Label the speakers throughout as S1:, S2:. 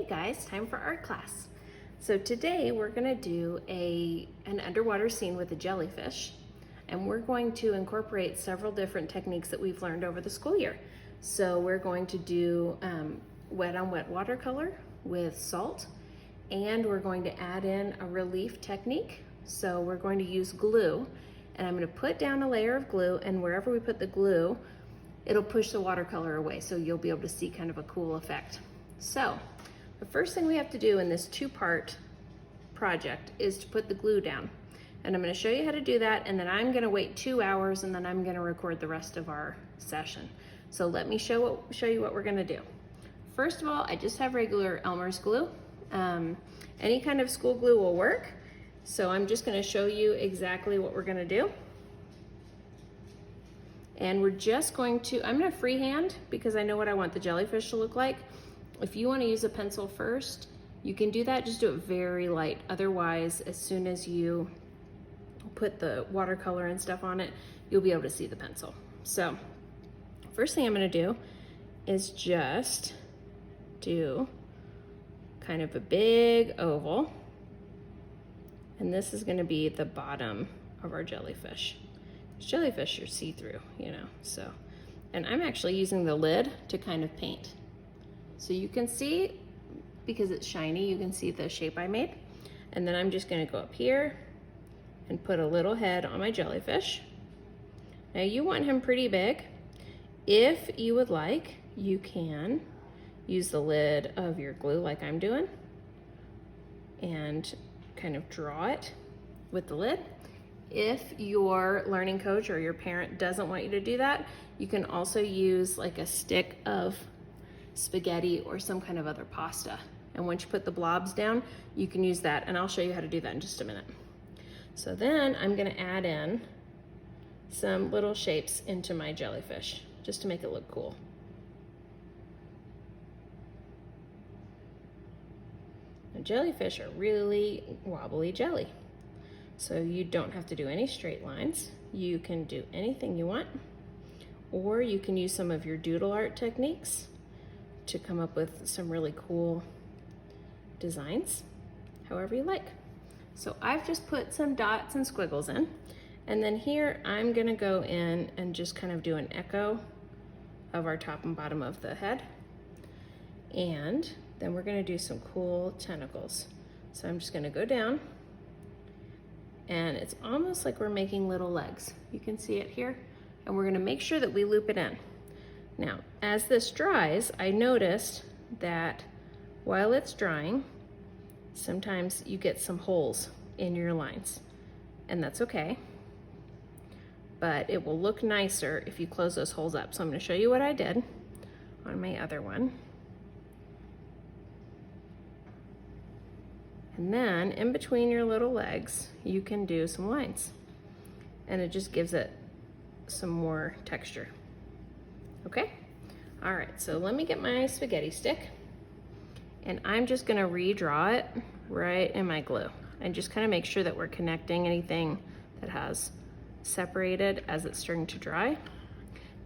S1: Hey guys, time for art class. So today we're gonna do an underwater scene with a jellyfish, and we're going to incorporate several different techniques that we've learned over the school year. So we're going to do wet on wet watercolor with salt, and we're going to add in a relief technique. So we're going to use glue, and I'm gonna put down a layer of glue, and wherever we put the glue, it'll push the watercolor away, so you'll be able to see kind of a cool effect. So the first thing we have to do in this two-part project is to put the glue down. And I'm gonna show you how to do that, and then I'm gonna wait 2 hours, and then I'm gonna record the rest of our session. So let me show you what we're gonna do. First of all, I just have regular Elmer's glue. Any kind of school glue will work. So I'm just gonna show you exactly what we're gonna do. And we're just going to, I'm gonna freehand because I know what I want the jellyfish to look like. If you wanna use a pencil first, you can do that, just do it very light. Otherwise, as soon as you put the watercolor and stuff on it, you'll be able to see the pencil. So, first thing I'm gonna do is just do kind of a big oval. And this is gonna be the bottom of our jellyfish. Jellyfish are see-through, you know, so. And I'm actually using the lid to kind of paint. So you can see, because it's shiny, you can see the shape I made. And then I'm just gonna go up here and put a little head on my jellyfish. Now you want him pretty big. If you would like, you can use the lid of your glue like I'm doing and kind of draw it with the lid. If your learning coach or your parent doesn't want you to do that, you can also use like a stick of spaghetti or some kind of other pasta. And once you put the blobs down, you can use that, and I'll show you how to do that in just a minute. So then I'm gonna add in some little shapes into my jellyfish, just to make it look cool. Now, jellyfish are really wobbly jelly. So you don't have to do any straight lines. You can do anything you want, or you can use some of your doodle art techniques to come up with some really cool designs, however you like. So I've just put some dots and squiggles in, and then here I'm gonna go in and just kind of do an echo of our top and bottom of the head. And then we're gonna do some cool tentacles. So I'm just gonna go down, and it's almost like we're making little legs. You can see it here, and we're gonna make sure that we loop it in. Now, as this dries, I noticed that while it's drying, sometimes you get some holes in your lines, and that's okay, but it will look nicer if you close those holes up. So I'm gonna show you what I did on my other one. And then in between your little legs, you can do some lines, and it just gives it some more texture. Okay? All right, so let me get my spaghetti stick, and I'm just gonna redraw it right in my glue and just kind of make sure that we're connecting anything that has separated as it's starting to dry.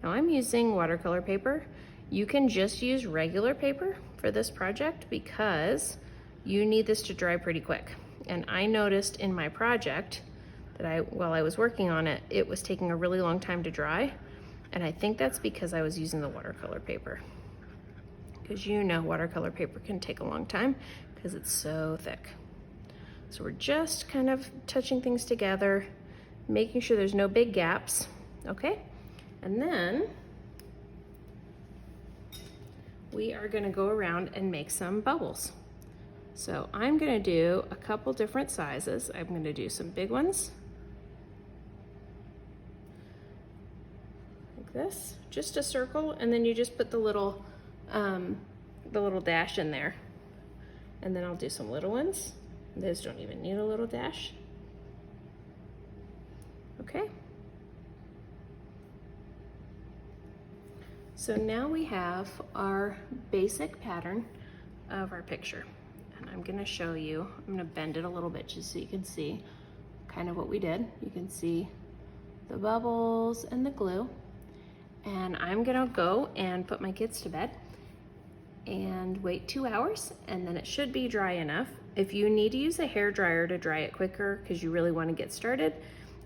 S1: Now I'm using watercolor paper. You can just use regular paper for this project because you need this to dry pretty quick. And I noticed in my project that while I was working on it, it was taking a really long time to dry. And I think that's because I was using the watercolor paper. Because you know watercolor paper can take a long time because it's so thick. So we're just kind of touching things together, making sure there's no big gaps, okay? And then we are gonna go around and make some bubbles. So I'm gonna do a couple different sizes. I'm gonna do some big ones, like this, just a circle, and then you just put the little dash in there. And then I'll do some little ones. Those don't even need a little dash. Okay. So now we have our basic pattern of our picture. And I'm gonna show you, I'm gonna bend it a little bit just so you can see kind of what we did. You can see the bubbles and the glue. And I'm gonna go and put my kids to bed. and wait 2 hours, and then it should be dry enough. If you need to use a hair dryer to dry it quicker because you really want to get started,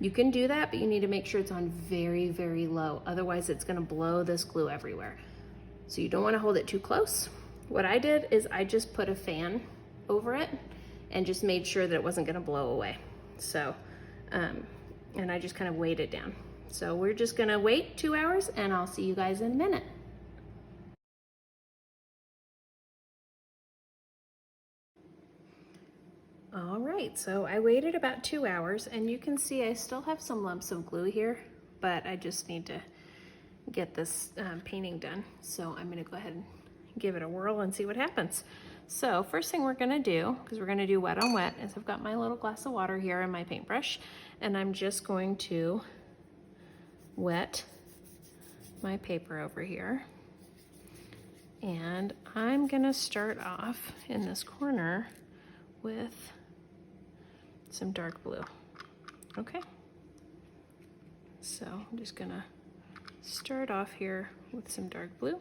S1: you can do that, but you need to make sure it's on very, very low. Otherwise it's going to blow this glue everywhere. So you don't want to hold it too close. What I did is I just put a fan over it and just made sure that it wasn't going to blow away. So, and I just kind of weighed it down. So we're just going to wait 2 hours, and I'll see you guys in a minute. All right, so I waited about 2 hours, and you can see I still have some lumps of glue here, but I just need to get this painting done. So I'm gonna go ahead and give it a whirl and see what happens. So first thing we're gonna do, because we're gonna do wet on wet, is I've got my little glass of water here and my paintbrush, and I'm just going to wet my paper over here. And I'm gonna start off in this corner with some dark blue. Okay, so I'm just gonna start off here with some dark blue.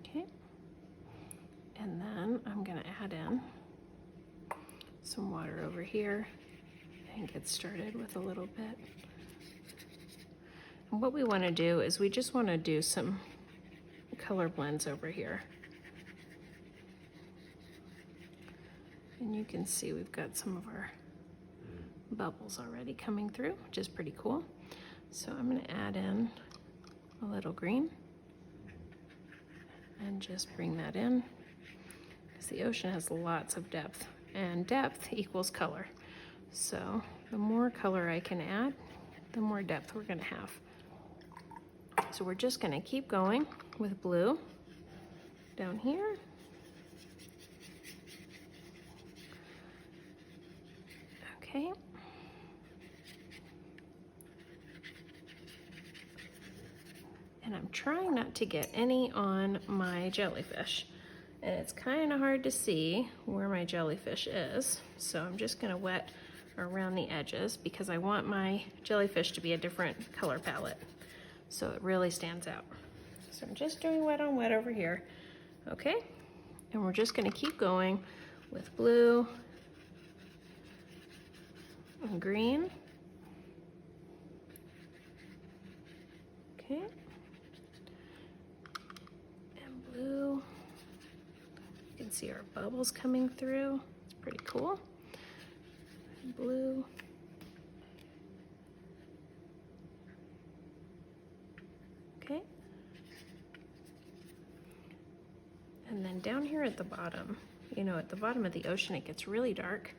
S1: Okay, and then I'm gonna add in some water over here and get started with a little bit. And what we want to do is we just want to do some color blends over here. And you can see we've got some of our bubbles already coming through, which is pretty cool. So I'm going to add in a little green and just bring that in, because the ocean has lots of depth, and depth equals color. So the more color I can add, the more depth we're going to have. So we're just going to keep going with blue down here. Okay. And I'm trying not to get any on my jellyfish. And it's kind of hard to see where my jellyfish is. So I'm just going to wet around the edges because I want my jellyfish to be a different color palette, so it really stands out. So I'm just doing wet on wet over here. Okay, and we're just going to keep going with blue and green. Okay, and blue. You can see our bubbles coming through. It's pretty cool. Blue. Okay. And then down here at the bottom, you know, at the bottom of the ocean, it gets really dark.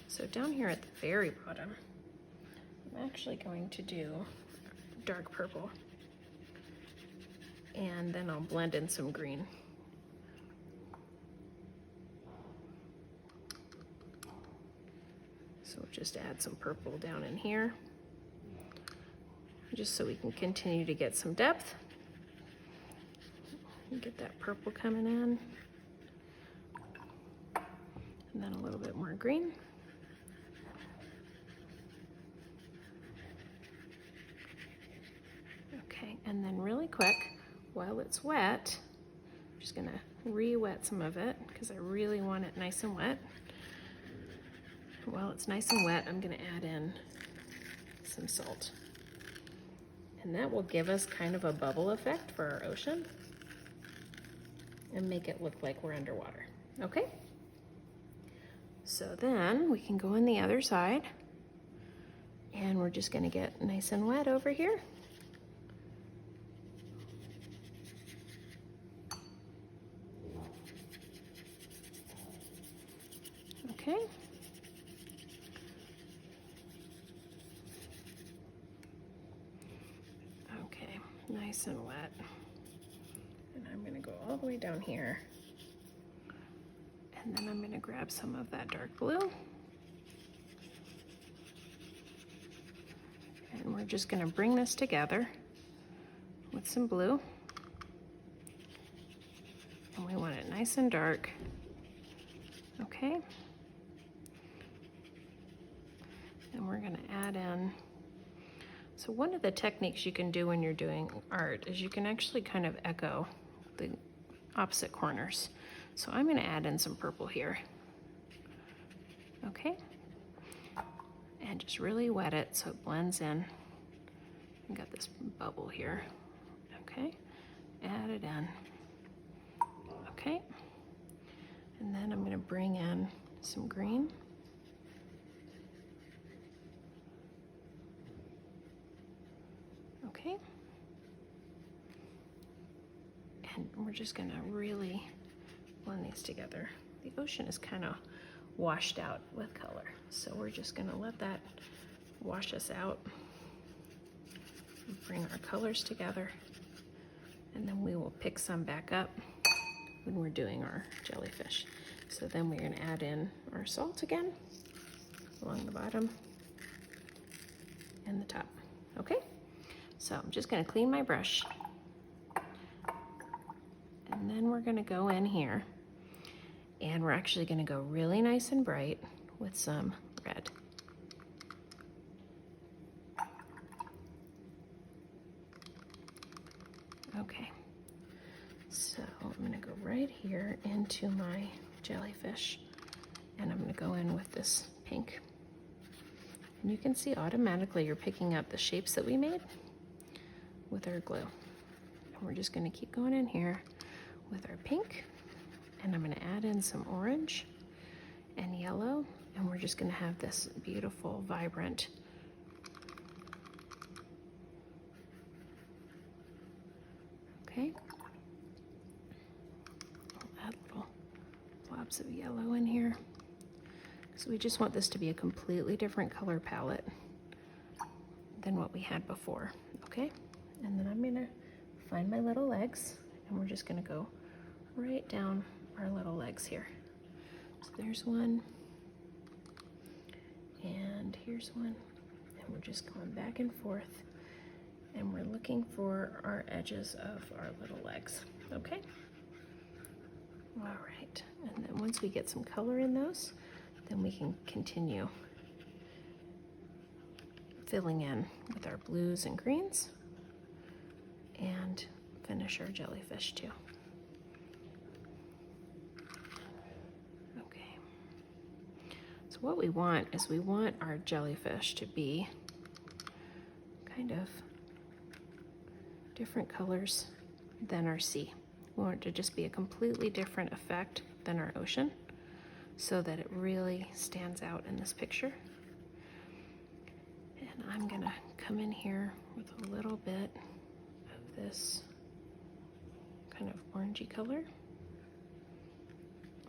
S1: So down here at the very bottom, I'm actually going to do dark purple. And then I'll blend in some green. So we'll just add some purple down in here, just so we can continue to get some depth. Get that purple coming in. And then a little bit more green. Okay, and then really quick, while it's wet, I'm just gonna re-wet some of it because I really want it nice and wet. While it's nice and wet, I'm gonna add in some salt. And that will give us kind of a bubble effect for our ocean and make it look like we're underwater, okay? So then we can go on the other side, and we're just gonna get nice and wet over here. Okay. Okay, nice and wet. And I'm gonna go all the way down here. And then I'm gonna grab some of that dark blue. And we're just gonna bring this together with some blue. nice and dark. Okay. And we're gonna add in, so one of the techniques you can do when you're doing art is you can actually kind of echo the opposite corners. So I'm gonna add in some purple here. Okay. And just really wet it so it blends in. I got this bubble here. Okay. Add it in. Okay. And then I'm gonna bring in some green. Okay. And we're just gonna really blend these together. The ocean is kind of washed out with color, so we're just gonna let that wash us out. Bring our colors together, and then we will pick some back up when we're doing our jellyfish. So then we're gonna add in our salt again along the bottom and the top. Okay, so I'm just gonna clean my brush, and then we're gonna go in here and we're actually gonna go really nice and bright with some red. Okay, so I'm gonna go right here into my jellyfish, and I'm gonna go in with this pink. And you can see automatically you're picking up the shapes that we made with our glue. And we're just gonna keep going in here with our pink, and I'm gonna add in some orange and yellow, and we're just gonna have this beautiful, vibrant okay. I'll add little blobs of yellow in here. So we just want this to be a completely different color palette than what we had before, okay? And then I'm gonna find my little legs, and we're just gonna go right down our little legs here. So there's one, and here's one, and we're just going back and forth, and we're looking for our edges of our little legs, okay? All right, and then once we get some color in those, then we can continue filling in with our blues and greens and finish our jellyfish too. Okay, so what we want is we want our jellyfish to be kind of different colors than our sea. We want it to just be a completely different effect than our ocean, so that it really stands out in this picture. And I'm gonna come in here with a little bit of this kind of orangey color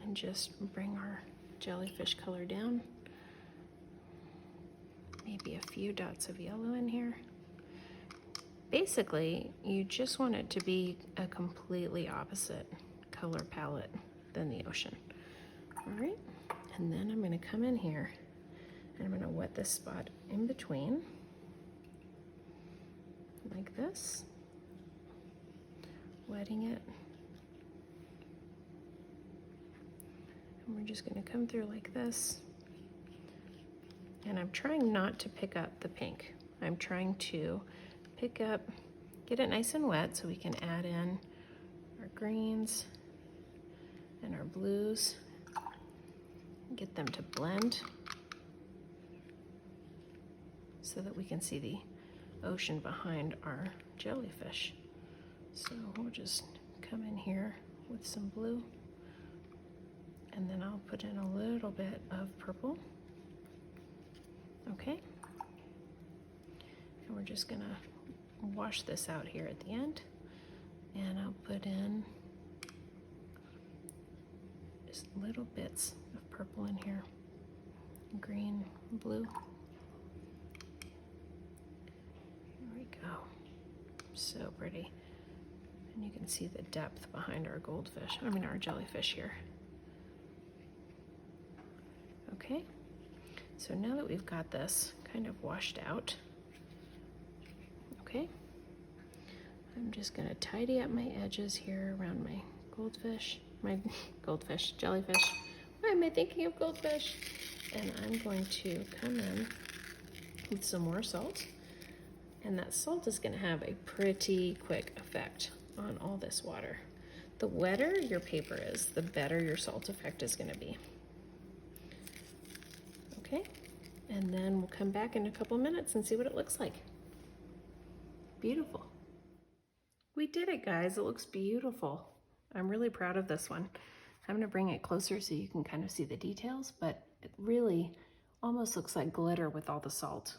S1: and just bring our jellyfish color down. Maybe a few dots of yellow in here. Basically, you just want it to be a completely opposite color palette than the ocean. All right, and then I'm gonna come in here and I'm gonna wet this spot in between, like this, wetting it. And we're just gonna come through like this. And I'm trying not to pick up the pink. I'm trying to pick up, get it nice and wet so we can add in our greens and our blues, get them to blend so that we can see the ocean behind our jellyfish. So we'll just come in here with some blue, and then I'll put in a little bit of purple. Okay, and we're just gonna wash this out here at the end, and I'll put in just little bits of purple in here, green, blue. Here we go, so pretty. And you can see the depth behind our goldfish, I mean our jellyfish here. Okay, so now that we've got this kind of washed out, okay, I'm just gonna tidy up my edges here around my goldfish. my goldfish, jellyfish. Why am I thinking of goldfish? And I'm going to come in with some more salt. And that salt is gonna have a pretty quick effect on all this water. The wetter your paper is, the better your salt effect is gonna be. Okay, and then we'll come back in a couple minutes and see what it looks like. Beautiful. We did it, guys. It looks beautiful. I'm really proud of this one. I'm gonna bring it closer so you can kind of see the details, but it really almost looks like glitter with all the salt.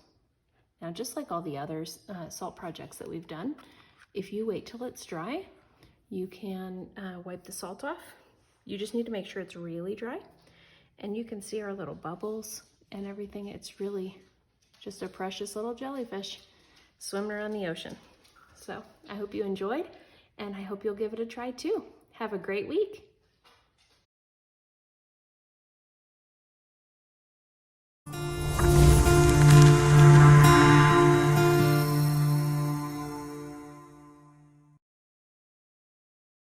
S1: Now, just like all the other salt projects that we've done, if you wait till it's dry, you can wipe the salt off. You just need to make sure it's really dry. And you can see our little bubbles and everything. It's really just a precious little jellyfish swimming around the ocean. So I hope you enjoyed, and I hope you'll give it a try too. Have a great week.